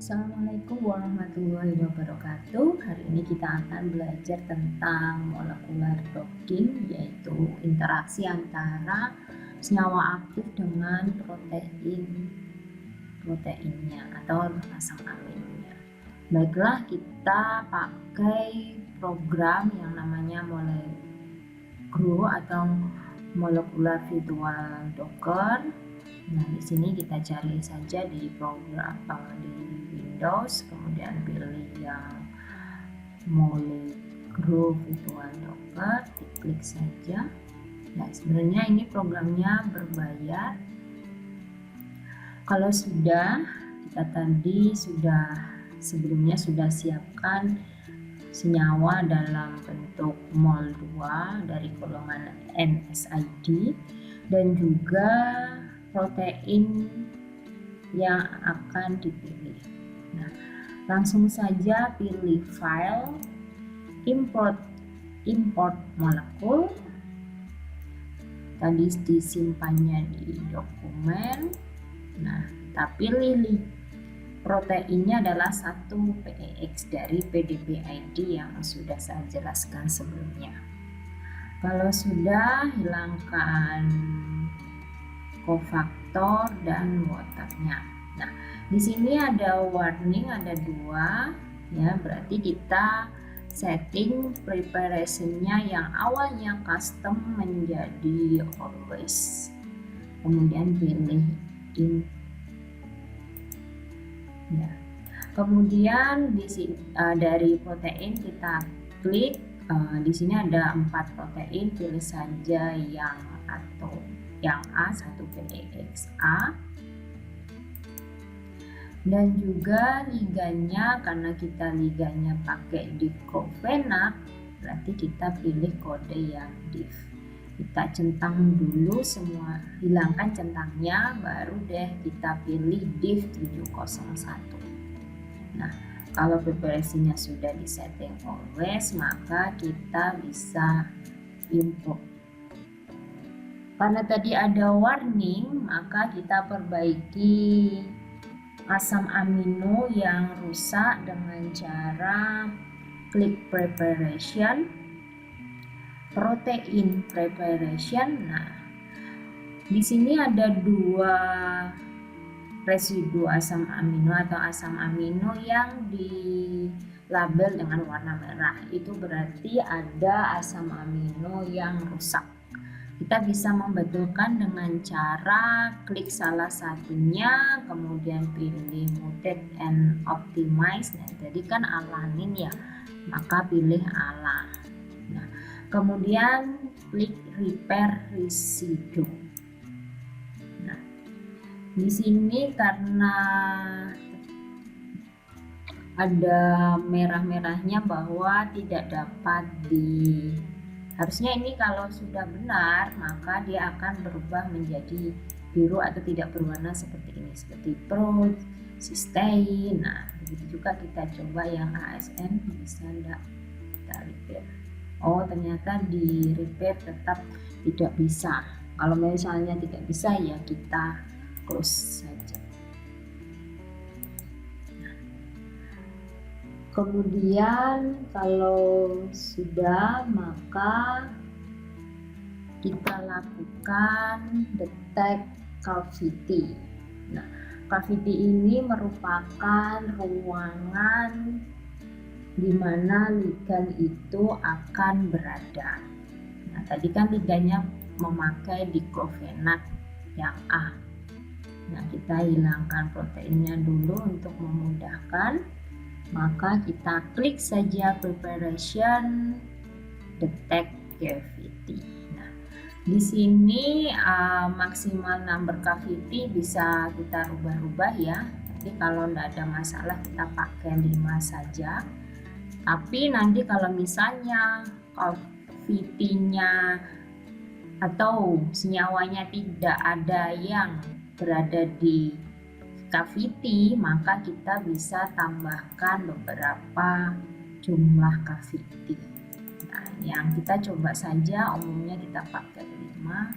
Assalamualaikum warahmatullahi wabarakatuh. Hari ini kita akan belajar tentang molekular docking, yaitu interaksi antara senyawa aktif dengan proteinnya atau asam aminonya. Baiklah, kita pakai program yang namanya MoleGrow atau Molecular Virtual Docker. Nah, di sini kita cari saja di program di Windows, kemudian pilih yang MoleGrow Virtual Docker, diklik saja. Nah, sebenarnya ini programnya berbayar. Kalau kita tadi sebelumnya sudah siapkan senyawa dalam bentuk mol2 dari golongan NSAID dan juga protein yang akan dipilih. Nah, langsung saja pilih file, import molekul. Tadi disimpannya di dokumen. Nah, kita pilih proteinnya adalah 1-PEX dari PDB-ID yang sudah saya jelaskan sebelumnya. Kalau sudah, hilangkan kofaktor dan waternya. Nah, di sini ada warning, ada 2 ya, berarti kita setting preparationnya yang awalnya custom menjadi always, kemudian pilih in ya. Kemudian dari protein kita klik, di sini ada 4 protein, pilih saja yang A, 1-PEX-A, dan juga liganya, karena kita liganya pakai diclofenac, berarti kita pilih kode yang div. Kita centang dulu semua, hilangkan centangnya, baru deh kita pilih div 701. Nah, kalau preparasinya sudah disetting always, maka kita bisa import. Karena tadi ada warning, maka kita perbaiki asam amino yang rusak dengan cara klik preparation, protein preparation. Nah, di sini ada 2 residu asam amino atau asam amino yang dilabel dengan warna merah. Itu berarti ada asam amino yang rusak. Kita bisa membetulkan dengan cara klik salah satunya, kemudian pilih mutate and optimize. Nah, tadi kan alanin ya, maka pilih ala. Nah, kemudian klik repair residue. Nah, di sini karena ada merah-merahnya bahwa tidak dapat harusnya ini kalau sudah benar, maka dia akan berubah menjadi biru atau tidak berwarna seperti ini, seperti pro, cysteine. Nah, begitu juga kita coba yang ASN, bisa enggak kita repair. Oh, ternyata di repair tetap tidak bisa. Kalau misalnya tidak bisa, ya kita close saja. Kemudian kalau sudah, maka kita lakukan detect cavity. Nah, cavity ini merupakan ruangan di mana ligan itu akan berada. Nah, tadi kan ligannya memakai diclofenac yang A. Nah, kita hilangkan proteinnya dulu untuk memudahkan. Maka kita klik saja preparation, detect cavity. Nah, di sini maksimal number cavity bisa kita rubah-rubah ya. Jadi kalau tidak ada masalah kita pakai 5 saja. Tapi nanti kalau misalnya cavity-nya atau senyawanya tidak ada yang berada di cavity, maka kita bisa tambahkan beberapa jumlah cavity. Nah, yang kita coba saja, umumnya kita pakai 5,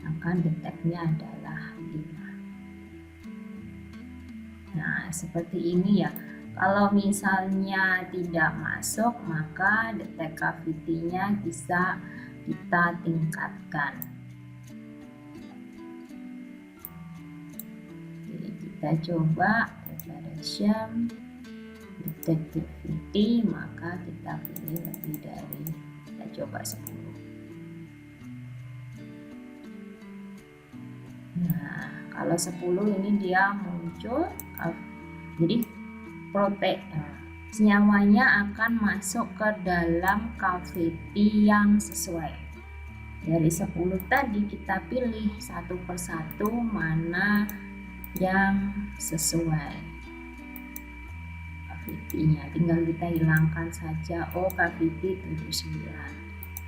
maka deteknya adalah 5. Nah, seperti ini ya. Kalau misalnya tidak masuk, maka detectability-nya bisa kita tingkatkan. Oke, kita coba preparation detectability, maka kita pilih lebih dari, kita coba 10. Nah, kalau 10 ini dia muncul, jadi protein senyawanya akan masuk ke dalam cavity yang sesuai. Dari 10 tadi kita pilih satu persatu mana yang sesuai cavity-nya, tinggal kita hilangkan saja. Oh, cavity 79,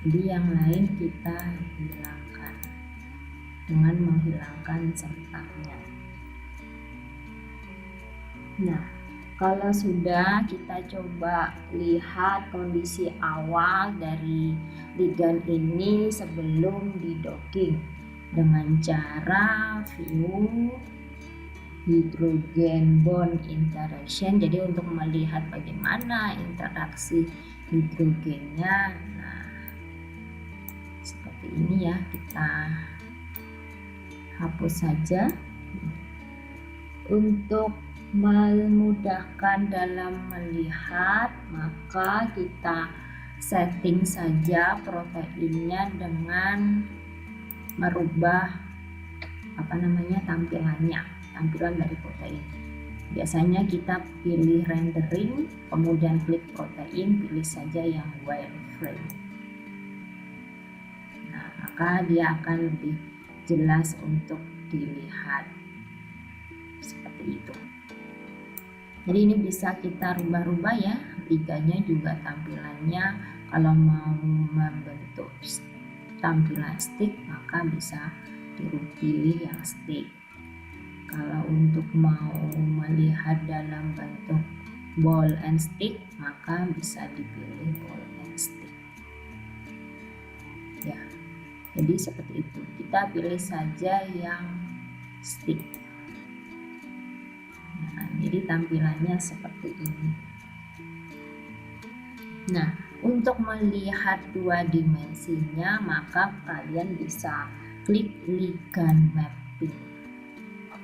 jadi yang lain kita hilangkan dengan menghilangkan centangnya. Nah, kalau sudah, kita coba lihat kondisi awal dari ligan ini sebelum didocking dengan cara view hydrogen bond interaction. Jadi untuk melihat bagaimana interaksi hidrogennya, nah seperti ini ya, kita hapus saja. Untuk memudahkan dalam melihat, maka kita setting saja proteinnya dengan merubah tampilan dari protein. Biasanya kita pilih rendering, kemudian klik protein, pilih saja yang wireframe. Nah, maka dia akan lebih jelas untuk dilihat seperti itu. Jadi ini bisa kita rubah-rubah ya, liganya juga tampilannya. Kalau mau membentuk tampilan stick, maka bisa dipilih yang stick. Kalau untuk mau melihat dalam bentuk ball and stick, maka bisa dipilih ball and stick. Ya, jadi seperti itu. Kita pilih saja yang stick. Nah, jadi tampilannya seperti ini. Nah, untuk melihat dua dimensinya, maka kalian bisa klik ligand mapping.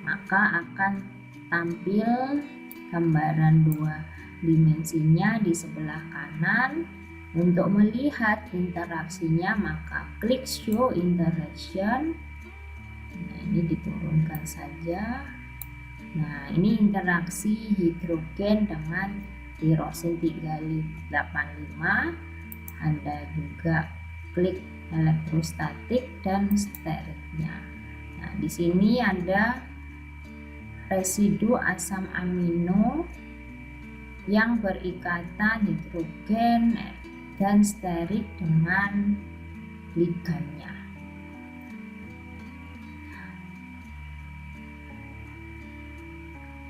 Maka akan tampil gambaran dua dimensinya di sebelah kanan. Untuk melihat interaksinya, maka klik show interaction. Nah, ini diturunkan saja. Nah, ini interaksi hidrogen dengan tirosin 385. Anda juga klik elektrostatik dan steriknya. Nah, di sini ada residu asam amino yang berikatan hidrogen dan sterik dengan ligannya.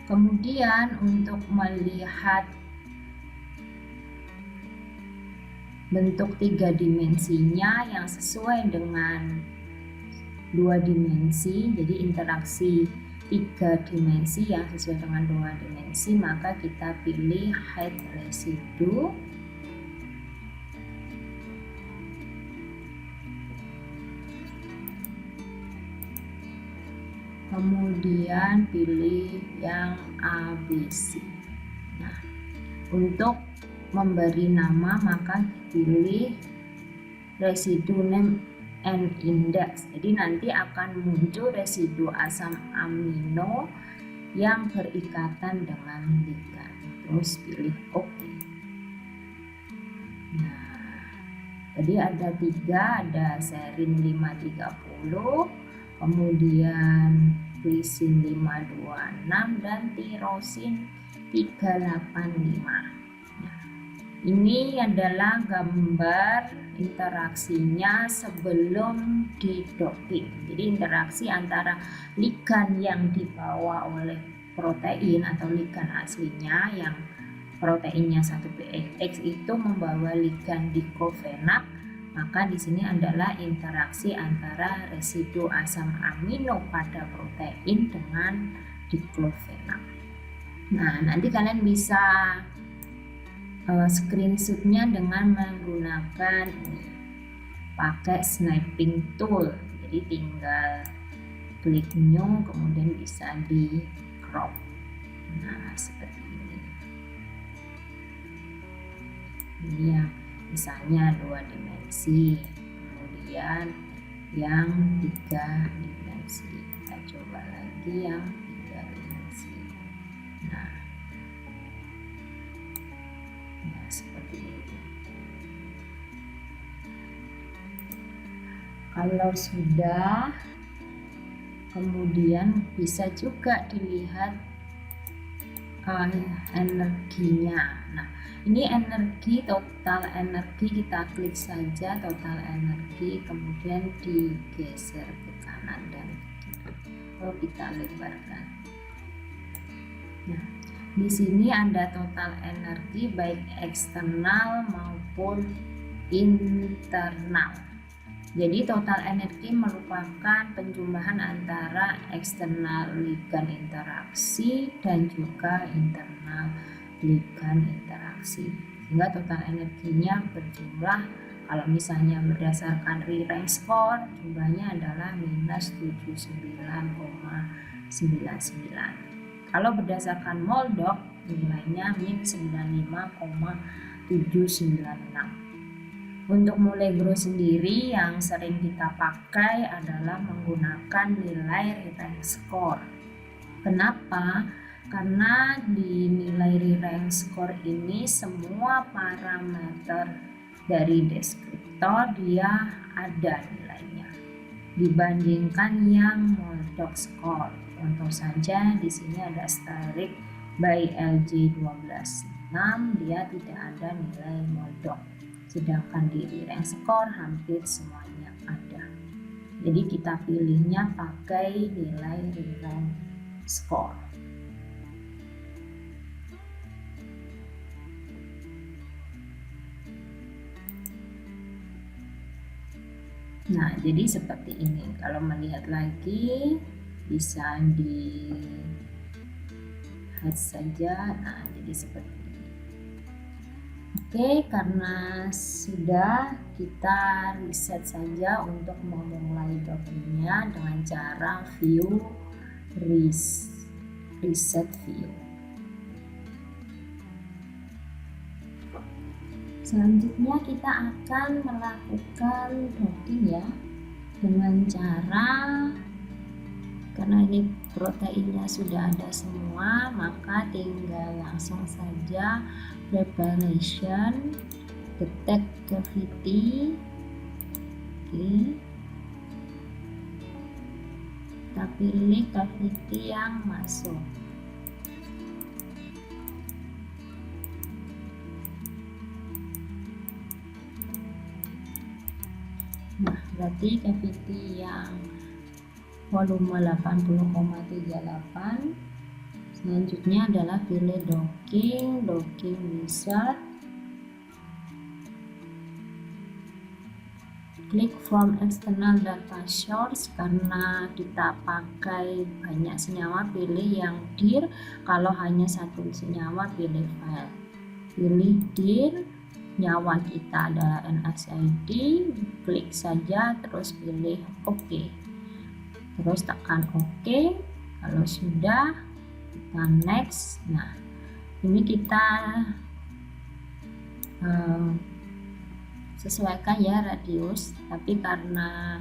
Kemudian untuk melihat bentuk tiga dimensinya yang sesuai dengan dua dimensi, jadi interaksi tiga dimensi yang sesuai dengan dua dimensi, maka kita pilih hide residue. Kemudian pilih yang ABC. Nah, untuk memberi nama, maka pilih residue name and index. Jadi nanti akan muncul residu asam amino yang berikatan dengan ligan. Terus pilih OK. Nah, jadi ada 3, ada serin 530, kemudian glisin 526 dan tirosin 385. Ini adalah gambar interaksinya sebelum didocking. Jadi interaksi antara ligan yang dibawa oleh protein atau ligan aslinya yang proteinnya 1PX itu membawa ligan diklofenak, maka di sini adalah interaksi antara residu asam amino pada protein dengan diklofenak. Nah, nanti kalian bisa screenshotnya dengan menggunakan ini, pakai snapping tool. Jadi tinggal klik new, kemudian bisa di crop. Nah, seperti ini. Ini yang misalnya 2 dimensi, kemudian yang 3 dimensi. Kita coba lagi yang 3 dimensi. Nah, seperti ini. Kalau sudah, kemudian bisa juga dilihat energinya. Nah, ini energi, total energi, kita klik saja total energi, kemudian digeser ke kanan dan kiri. Lalu kita lebarkan. Nah, di sini ada total energi baik eksternal maupun internal. Jadi total energi merupakan penjumlahan antara eksternal ligan interaksi dan juga internal ligan interaksi. Sehingga total energinya berjumlah, kalau misalnya berdasarkan re-rank score, jumlahnya adalah minus 79,99. Kalau berdasarkan MOLDOC, nilainya min 95,796. Untuk Molegro sendiri yang sering kita pakai adalah menggunakan nilai re-rank score. Kenapa? Karena di nilai re-rank score ini semua parameter dari deskriptor dia ada nilainya dibandingkan yang MOLDOC score. Contoh saja di sini ada Starik by LJ 126, dia tidak ada nilai MOLDOC. Sedangkan di re-rank score hampir semuanya ada. Jadi kita pilihnya pakai nilai re-rank score. Nah, jadi seperti ini. Kalau melihat lagi bisa dilihat saja. Nah, jadi seperti ini. Oke, karena sudah, kita reset saja untuk memulai domainnya dengan cara view reset view. Selanjutnya kita akan melakukan docking ya, dengan cara, karena ini proteinnya sudah ada semua, maka tinggal langsung saja preparation, detect cavity. Oke, kita pilih cavity yang masuk. Nah, berarti cavity yang volume 80,38. Selanjutnya adalah pilih docking wizard, klik from external data source. Karena kita pakai banyak senyawa, pilih yang dir. Kalau hanya satu senyawa, pilih file. Pilih dir, nyawa kita adalah NSAID, klik saja, terus pilih OK, terus tekan OK. Kalau sudah, kita next. Nah, ini kita sesuaikan ya radius, tapi karena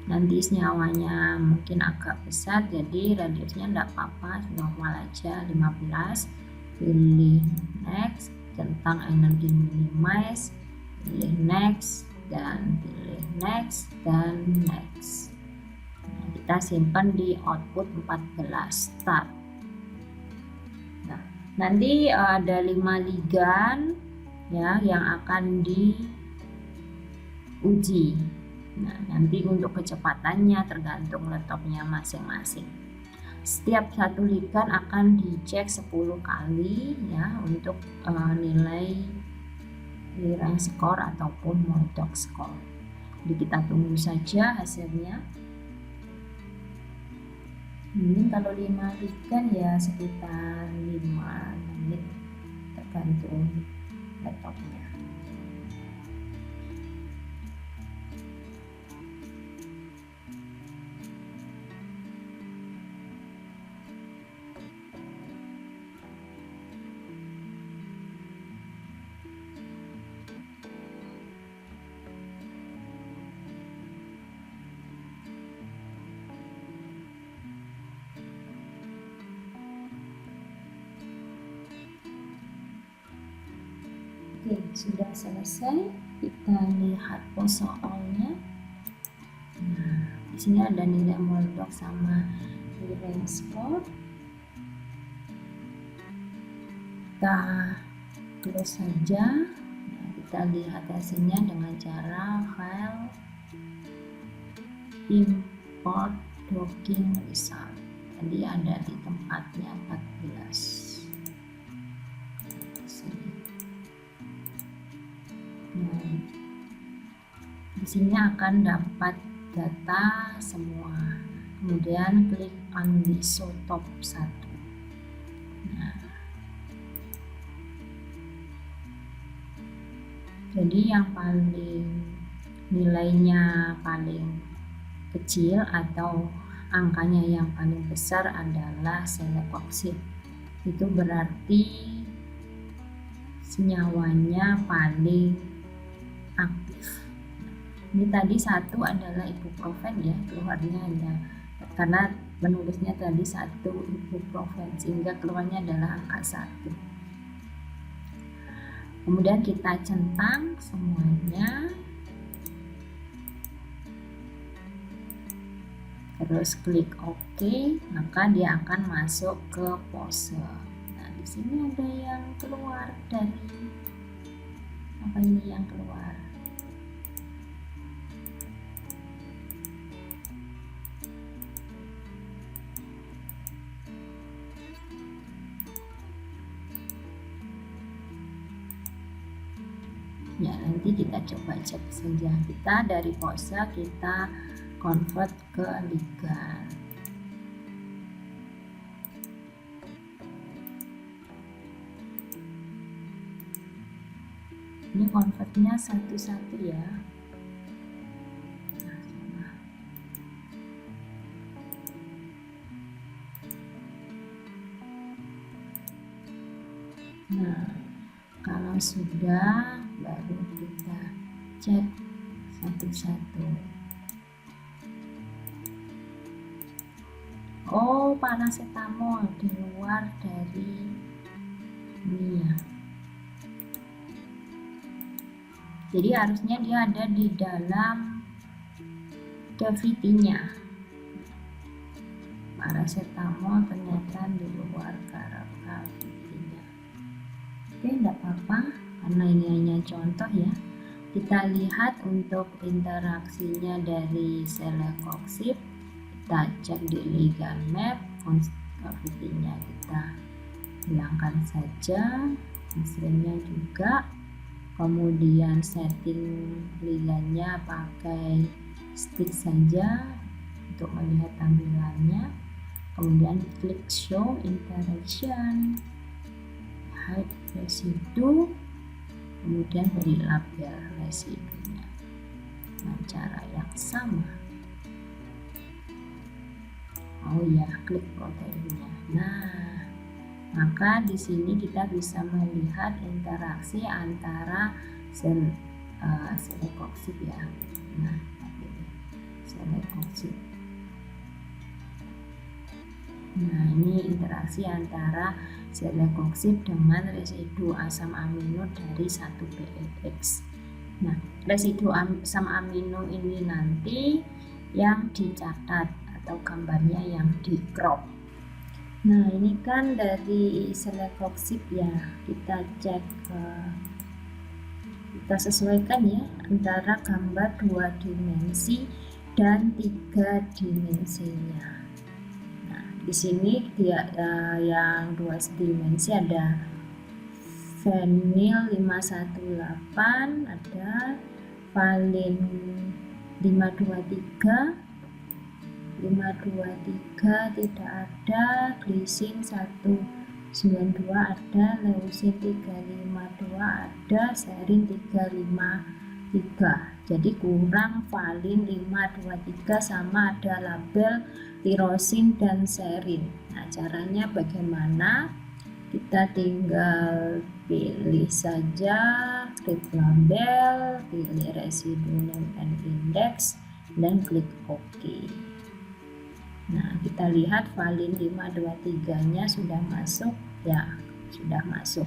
nanti senyawanya mungkin agak besar, jadi radiusnya tidak apa-apa, normal aja 15. Pilih next, tentang energi minimize, pilih next, dan pilih next, dan next. Nah, kita simpan di output 14 start. Nah, nanti ada 5 ligan ya yang akan diuji. Nah, nanti untuk kecepatannya tergantung laptopnya masing-masing. Setiap satu ligan akan dicek 10 kali ya untuk nilai re-rank score ataupun MOLDOC score. Jadi kita tunggu saja hasilnya. Mungkin kalau 5 giga ya sekitar 5 menit tergantung laptopnya. Oke, sudah selesai. Kita lihat pose all-nya. Nah, di sini ada nilai Moldok sama nilai score. Kita close saja. Nah, kita lihat hasilnya dengan cara file import docking result. Tadi ada di tempatnya 14. Nah, di sini akan dapat data semua. Kemudian klik on the show top 1. Nah, jadi yang paling nilainya paling kecil atau angkanya yang paling besar adalah selekoksid. Itu berarti senyawanya paling aktif. Ini tadi 1 adalah ibuprofen ya, keluarnya hanya karena penulisnya tadi 1 ibuprofen sehingga keluarnya adalah angka 1. Kemudian kita centang semuanya, terus klik OK, maka dia akan masuk ke pose. Nah, di sini ada yang keluar dari apa ini yang keluar? Ya, nanti kita coba cek saja. Kita dari pose kita convert ke ligan. Ini convertnya satu-satu ya. Nah, kalau sudah baru kita cek satu-satu. Oh, paracetamol di luar dari ini ya. Jadi harusnya dia ada di dalam cavity-nya. Paracetamol ternyata di luar cavity-nya. Oke, enggak apa-apa karena ini hanya contoh ya. Kita lihat untuk interaksinya dari selekoksid. Kita cek di ligand map, cavity-nya kita hilangkan saja, hasilnya juga. Kemudian setting ligandnya pakai stick saja untuk melihat tampilannya. Kemudian klik show interaction, hide residu, kemudian beri label residunya dengan cara yang sama. Oh ya, klik proteinnya. Nah, maka di sini kita bisa melihat interaksi antara selekoksid ya. Nah, selekoksid. Nah, ini interaksi antara selekoksid dengan residu asam amino dari 1-PLX. Nah, residu asam amino ini nanti yang dicatat atau gambarnya yang di crop. Nah, ini kan dari selekoksid ya, kita cek kita sesuaikan ya antara gambar 2 dimensi dan 3 dimensinya. Nah, di sini dia yang 2 dimensi ada Fenil 518, ada Valin 523, 523 tidak ada, glisin 192 ada, leusin 352 ada, serin 353. Jadi kurang valin 523 sama ada label tirosin dan serin. Nah, caranya bagaimana? Kita tinggal pilih saja klik label, pilih residu name and index, dan klik OK. Nah, kita lihat valin 523 nya sudah masuk ya, sudah masuk.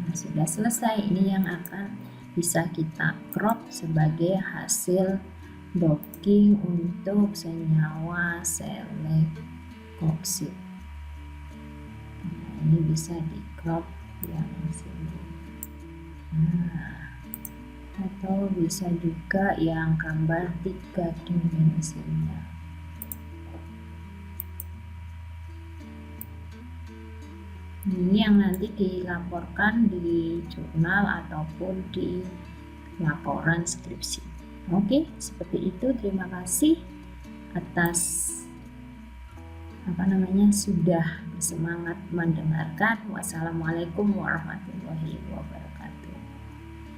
Nah, sudah selesai. Ini yang akan bisa kita crop sebagai hasil docking untuk senyawa selekoksid. Nah, ini bisa di crop yang sini. Nah, atau bisa juga yang gambar 3 dimensinya. Ini yang nanti dilaporkan di jurnal ataupun di laporan skripsi. Oke, seperti itu. Terima kasih atas sudah bersemangat mendengarkan. Wassalamualaikum warahmatullahi wabarakatuh.